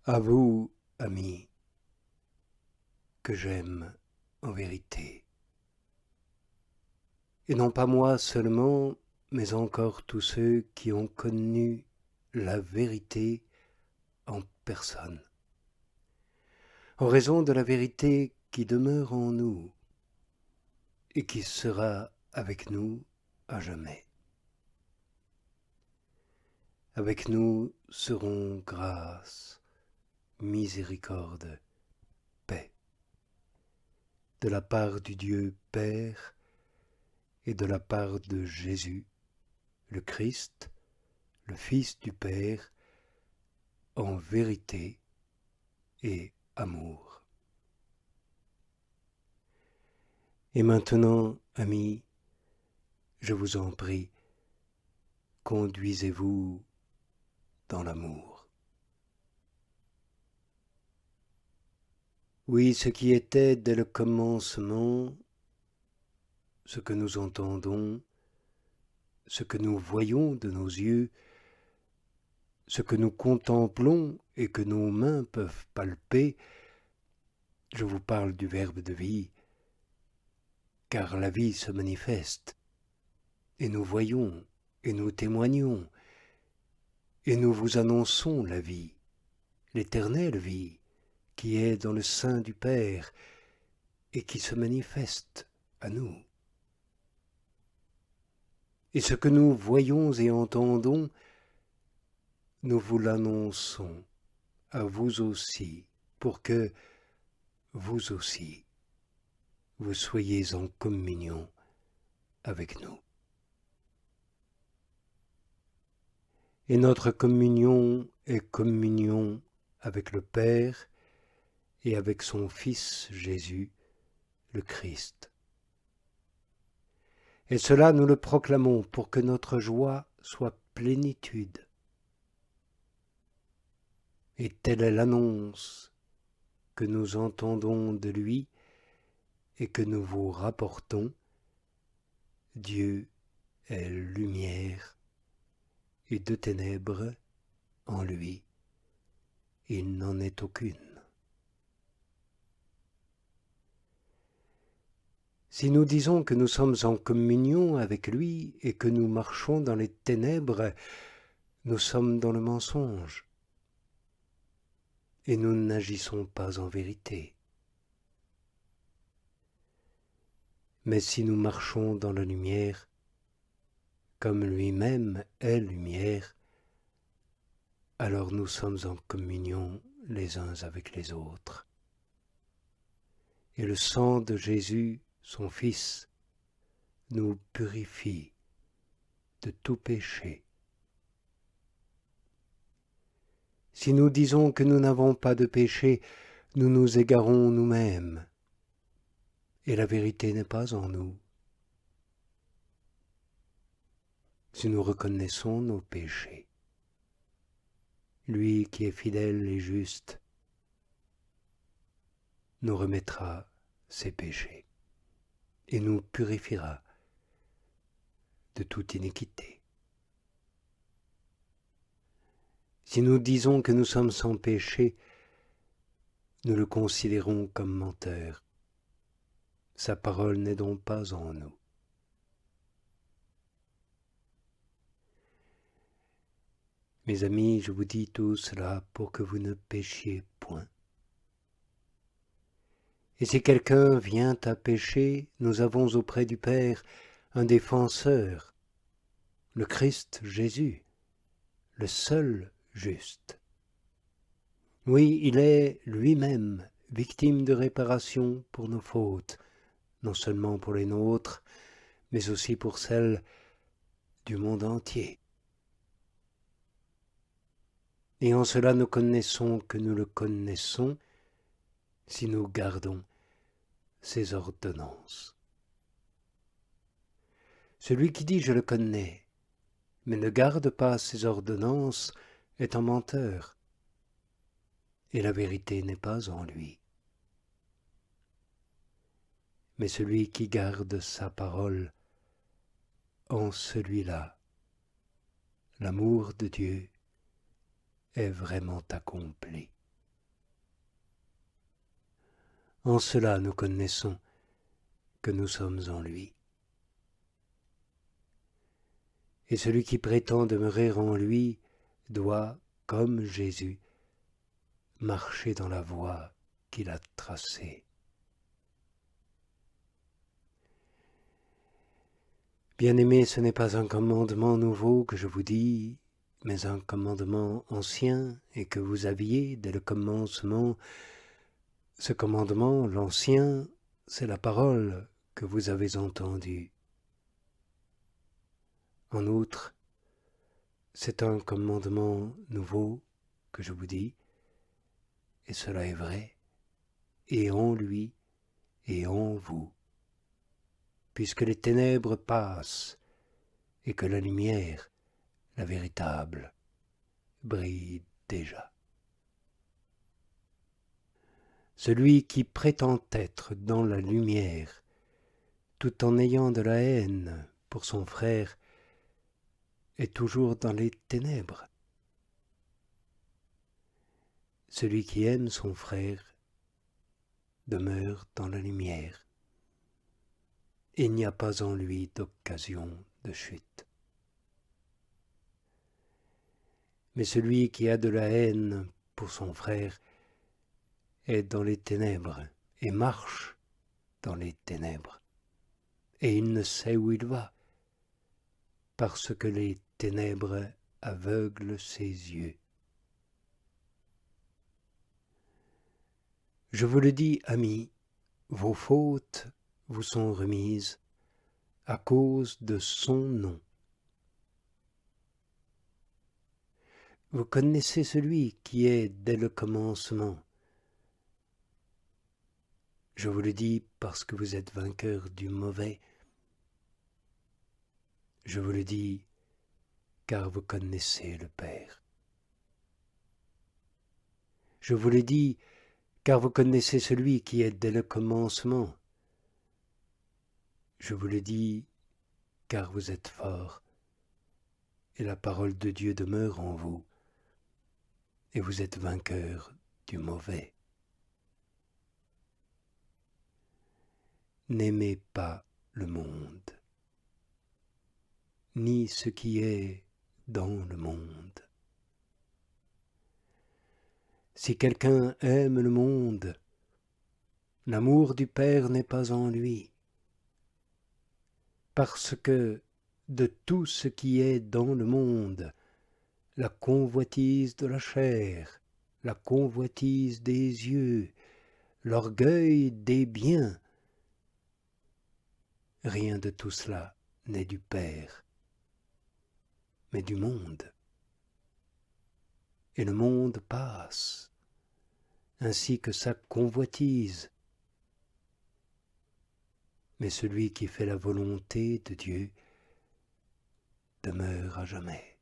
À vous, amis, que j'aime en vérité. Et non pas moi seulement, mais encore tous ceux qui ont connu la vérité en personne. En raison de la vérité qui demeure en nous et qui sera avec nous à jamais. Avec nous seront grâce, miséricorde, paix, de la part du Dieu Père et de la part de Jésus, le Christ, le Fils du Père, en vérité et amour. Et maintenant, amis, je vous en prie, conduisez-vous dans l'amour. Oui, ce qui était dès le commencement, ce que nous entendons, ce que nous voyons de nos yeux, ce que nous contemplons et que nos mains peuvent palper, je vous parle du Verbe de vie, car la vie se manifeste, et nous voyons, et nous témoignons, et nous vous annonçons la vie, l'éternelle vie, qui est dans le sein du Père, et qui se manifeste à nous. Et ce que nous voyons et entendons, nous vous l'annonçons à vous aussi, pour que vous aussi, vous soyez en communion avec nous. Et notre communion est communion avec le Père et avec son Fils Jésus, le Christ. Et cela nous le proclamons pour que notre joie soit plénitude. Et telle est l'annonce que nous entendons de lui et que nous vous rapportons. Dieu est lumière et de ténèbres en lui, il n'en est aucune. Si nous disons que nous sommes en communion avec lui et que nous marchons dans les ténèbres, nous sommes dans le mensonge et nous n'agissons pas en vérité. Mais si nous marchons dans la lumière, comme lui-même est lumière, alors nous sommes en communion les uns avec les autres. Et le sang de Jésus, son Fils, nous purifie de tout péché. Si nous disons que nous n'avons pas de péché, nous nous égarons nous-mêmes, et la vérité n'est pas en nous. Si nous reconnaissons nos péchés, lui qui est fidèle et juste nous remettra ses péchés et nous purifiera de toute iniquité. Si nous disons que nous sommes sans péché, nous le considérons comme menteur. Sa parole n'est donc pas en nous. Mes amis, je vous dis tout cela pour que vous ne péchiez point. Et si quelqu'un vient à pécher, nous avons auprès du Père un défenseur, le Christ Jésus, le seul juste. Oui, il est lui-même victime de réparation pour nos fautes, non seulement pour les nôtres, mais aussi pour celles du monde entier. Et en cela nous connaissons que nous le connaissons si nous gardons ses ordonnances. Celui qui dit « je le connais », mais ne garde pas ses ordonnances, est un menteur, et la vérité n'est pas en lui. Mais celui qui garde sa parole, en celui-là, l'amour de Dieu est vraiment accompli. En cela nous connaissons que nous sommes en lui. Et celui qui prétend demeurer en lui doit, comme Jésus, marcher dans la voie qu'il a tracée. Bien-aimés, ce n'est pas un commandement nouveau que je vous dis, mais un commandement ancien et que vous aviez dès le commencement. Ce commandement, l'ancien, c'est la parole que vous avez entendue. En outre, c'est un commandement nouveau que je vous dis, et cela est vrai, et en lui et en vous, puisque les ténèbres passent et que la lumière, la véritable, brille déjà. Celui qui prétend être dans la lumière, tout en ayant de la haine pour son frère, est toujours dans les ténèbres. Celui qui aime son frère demeure dans la lumière. Il n'y a pas en lui d'occasion de chute. Mais celui qui a de la haine pour son frère est dans les ténèbres et marche dans les ténèbres. Et il ne sait où il va, parce que les ténèbres aveuglent ses yeux. Je vous le dis, amis, vos fautes vous sont remises à cause de son nom. Vous connaissez celui qui est dès le commencement. Je vous le dis parce que vous êtes vainqueurs du mauvais. Je vous le dis car vous connaissez le Père. Je vous le dis car vous connaissez celui qui est dès le commencement. Je vous le dis car vous êtes forts et la parole de Dieu demeure en vous et vous êtes vainqueurs du mauvais. N'aimez pas le monde, ni ce qui est dans le monde. Si quelqu'un aime le monde, l'amour du Père n'est pas en lui, parce que de tout ce qui est dans le monde, la convoitise de la chair, la convoitise des yeux, l'orgueil des biens, rien de tout cela n'est du Père, mais du monde. Et le monde passe, ainsi que sa convoitise. Mais celui qui fait la volonté de Dieu demeure à jamais.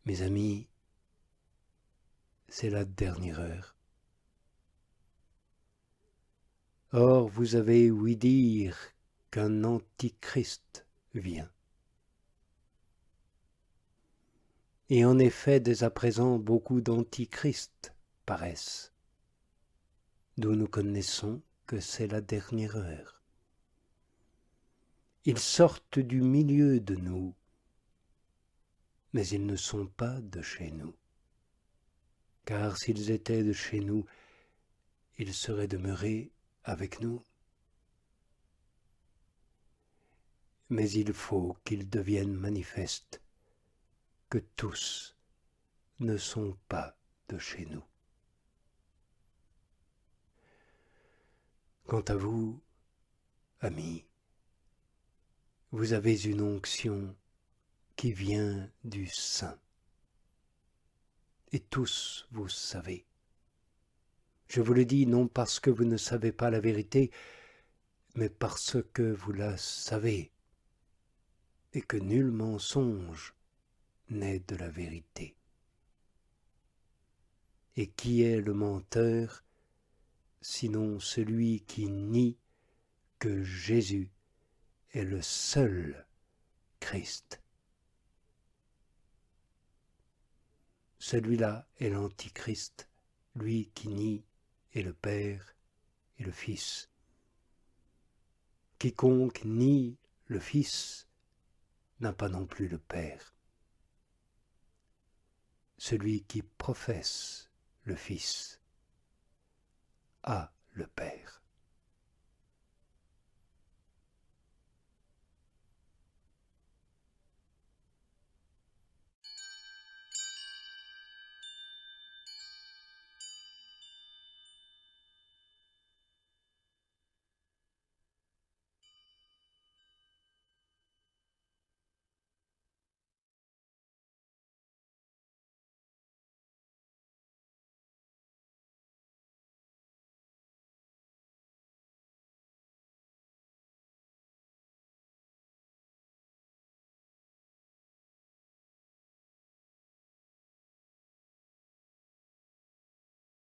Mes amis, c'est la dernière heure. Or, vous avez ouï dire qu'un antichrist vient. Et en effet, dès à présent, beaucoup d'antichrists paraissent, d'où nous connaissons que c'est la dernière heure. Ils sortent du milieu de nous, mais ils ne sont pas de chez nous. Car s'ils étaient de chez nous, ils seraient demeurés avec nous. Mais il faut qu'il devienne manifeste que tous ne sont pas de chez nous. Quant à vous, amis, vous avez une onction qui vient du Saint. Et tous vous savez. Je vous le dis non parce que vous ne savez pas la vérité, mais parce que vous la savez, et que nul mensonge n'est de la vérité. Et qui est le menteur, sinon celui qui nie que Jésus est le seul Christ? celui-là est l'Antichrist, lui qui nie et le Père et le Fils. Quiconque nie le Fils n'a pas non plus le Père. Celui qui professe le Fils a le Père.